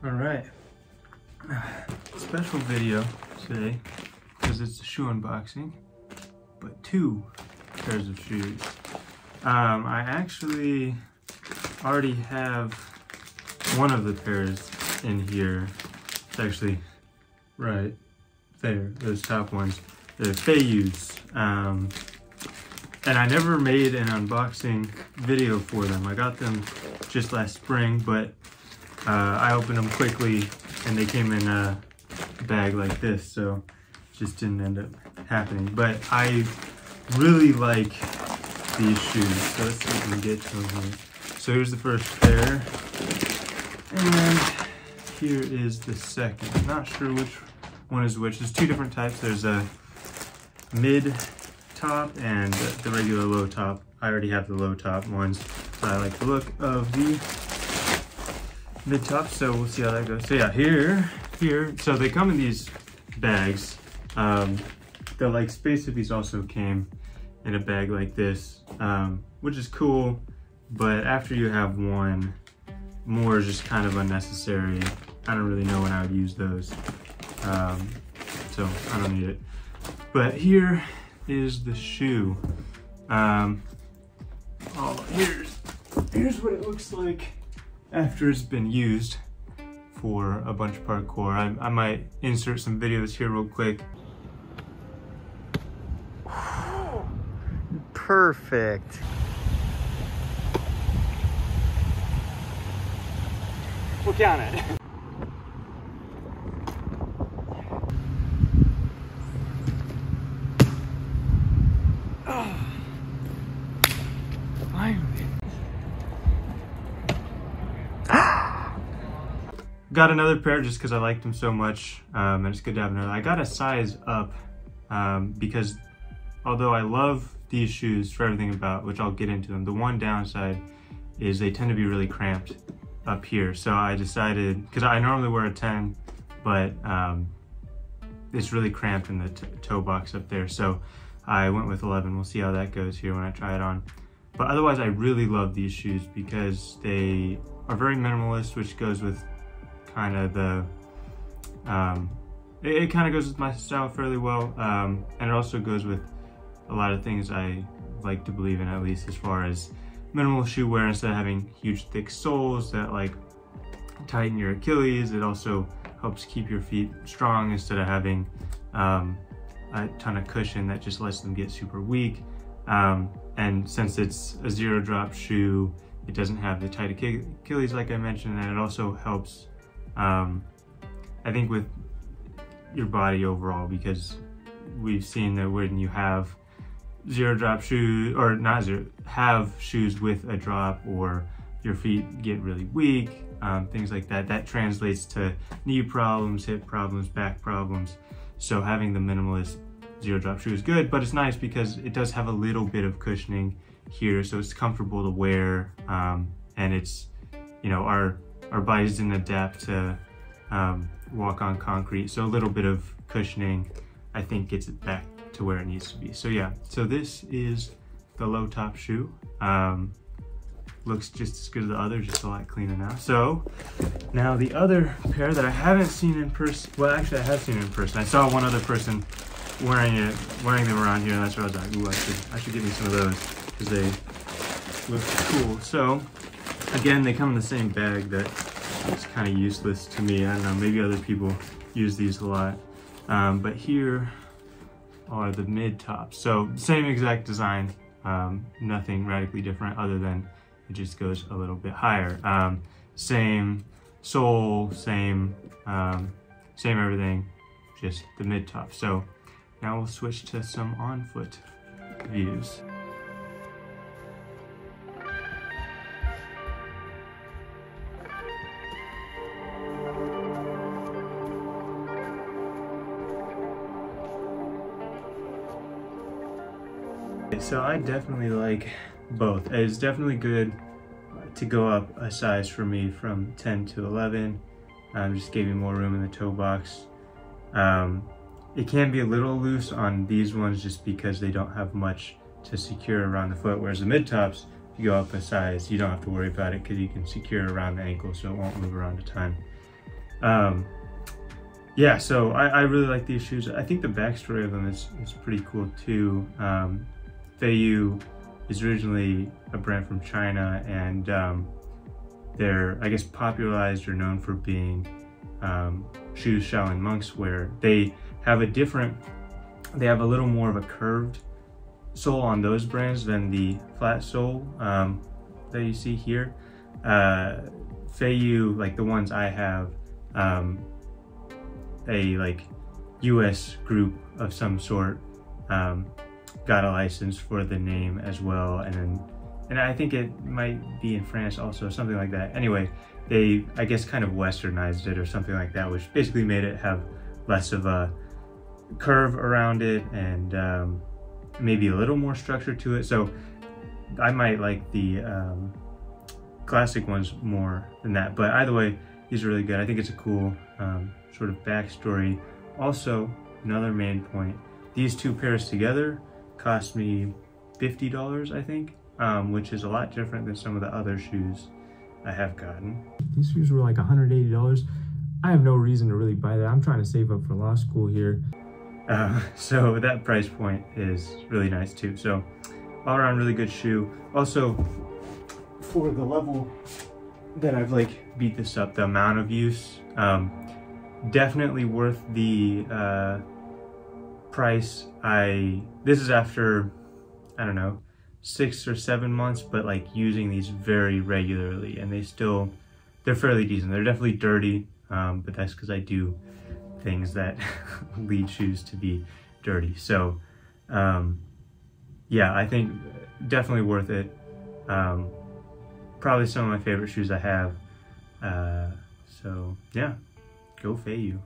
All right, special video today because it's a shoe unboxing, but 2 pairs of shoes. I actually already have one of the pairs in here. It's actually right there, those top ones. They're Feiyues. And I never made an unboxing video for them. I got them just last spring, but I opened them quickly and they came in a bag like this, so it just didn't end up happening. But I really like these shoes, so let's see if we can get to them here. So here's the first pair, and here is the second. I'm not sure which one is which. There's 2 different types. There's a mid top and the regular low top. I already have the low top ones, so I like the look of the mid top, so we'll see how that goes. So yeah, here, so they come in these bags. The like space of these also came in a bag like this, which is cool, but after you have one, more is just kind of unnecessary. I don't really know when I would use those, so I don't need it. But here is the shoe. Here's what it looks like after it's been used for a bunch of parkour. I might insert some videos here real quick. Perfect. We'll count it. Got another pair just because I liked them so much, and it's good to have another. I got a size up because although I love these shoes for everything about, which I'll get into them, the one downside is they tend to be really cramped up here. So I decided, because I normally wear a 10, but it's really cramped in the toe box up there. So I went with 11. We'll see how that goes here when I try it on. But otherwise, I really love these shoes because they are very minimalist, which goes with kind of the, it kind of goes with my style fairly well. And it also goes with a lot of things I like to believe in, at least as far as minimal shoe wear. Instead of having huge thick soles that like tighten your Achilles, it also helps keep your feet strong instead of having a ton of cushion that just lets them get super weak. And since it's a 0 drop shoe, it doesn't have the tight Achilles like I mentioned, and it also helps I think with your body overall, because we've seen that when you have 0 drop shoes, or not zero, have shoes with a drop, or your feet get really weak, things like that, that translates to knee problems, hip problems, back problems. So having the minimalist 0 drop shoe is good, but it's nice because it does have a little bit of cushioning here, so it's comfortable to wear, and it's, you know, our bodies didn't adapt to walk on concrete, so a little bit of cushioning I think gets it back to where it needs to be. So yeah, so this is the low top shoe. Looks just as good as the other, just a lot cleaner now. So now the other pair that I haven't seen in person, well actually I have seen it in person. I saw one other person wearing them around here, and that's where I was like, ooh, I should get me some of those because they look cool. So again, they come in the same bag that is kind of useless to me. I don't know, maybe other people use these a lot. But here are the mid tops. So same exact design, nothing radically different other than it just goes a little bit higher. Same sole, same everything, just the mid top. So now we'll switch to some on foot views. So I definitely like both. It's definitely good to go up a size for me from 10 to 11. Just gave me more room in the toe box. It can be a little loose on these ones just because they don't have much to secure around the foot, whereas the mid tops, if you go up a size, you don't have to worry about it because you can secure around the ankle so it won't move around a ton. Yeah, so I really like these shoes. I think the backstory of them is pretty cool too. Feiyue is originally a brand from China, and they're, I guess, popularized or known for being shoes Shaolin monks wear. They have a little more of a curved sole on those brands than the flat sole that you see here. Feiyue, like the ones I have, a like US group of some sort got a license for the name as well, and I think it might be in France also, something like that. Anyway, they, I guess, kind of westernized it or something like that, which basically made it have less of a curve around it and maybe a little more structure to it. So I might like the classic ones more than that, but either way, these are really good. I think it's a cool sort of backstory. Also, another main point, these two pairs together cost me $50, I think, which is a lot different than some of the other shoes I have gotten. These shoes were like $180. I have no reason to really buy that. I'm trying to save up for law school here. So that price point is really nice too. So all around really good shoe. Also, for the level that I've like beat this up, the amount of use, definitely worth the price. This is after, I don't know, 6 or 7 months, but like using these very regularly, and they're fairly decent. They're definitely dirty, but that's because I do things that lead shoes to be dirty. So yeah, I think definitely worth it. Probably some of my favorite shoes I have. So yeah, go Feiyue.